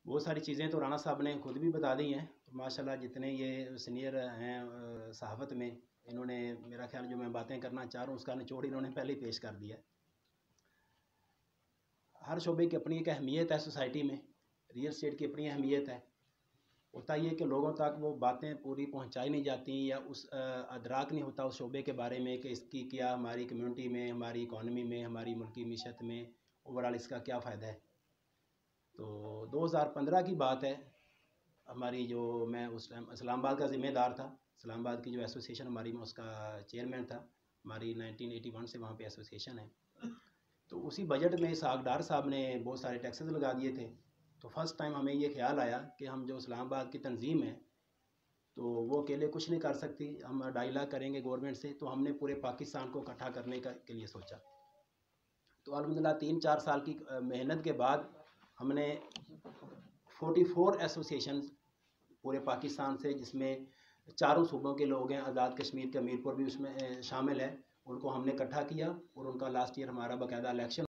बहुत सारी चीज़ें तो राना साहब ने खुद भी बता दी हैं। माशाल्लाह जितने ये सीनियर हैं सहाफ़त में, इन्होंने मेरा ख्याल जो मैं बातें करना चाह रहा हूँ उसका निचोड़ इन्होंने पहले ही पेश कर दिया है। हर शोबे की अपनी एक अहमियत है सोसाइटी में, रियल स्टेट की अपनी अहमियत है। होता ये कि लोगों तक वो बातें पूरी पहुंचाई नहीं जाती या उस अदराक नहीं होता उस शोबे के बारे में कि इसकी क्या हमारी कम्युनिटी में, हमारी इकॉनमी में, हमारी मुल्की मीशत में ओवरऑल इसका क्या फ़ायदा है। तो 2015 की बात है, हमारी जो मैं उस टाइम इस्लामाबाद का ज़िम्मेदार था, इस्लामाबाद की जो एसोसिएशन हमारी, मैं उसका चेयरमैन था। हमारी 1981 से वहाँ पे एसोसिएशन है। तो उसी बजट में इसहाक डार साहब ने बहुत सारे टैक्सेस लगा दिए थे। तो फर्स्ट टाइम हमें ये ख्याल आया कि हम जो इस्लामाबाद की तंजीम है तो वो अकेले कुछ नहीं कर सकती, हम डायलॉग करेंगे गवर्नमेंट से। तो हमने पूरे पाकिस्तान को इकट्ठा करने के लिए सोचा। तो अल्हम्दुलिल्लाह 3-4 साल की मेहनत के बाद हमने 44 एसोसिएशन पूरे पाकिस्तान से, जिसमें चारों सूबों के लोग हैं, आज़ाद कश्मीर का मीरपुर भी उसमें शामिल है, उनको हमने इकट्ठा किया और उनका लास्ट ईयर हमारा बाकायदा इलेक्शन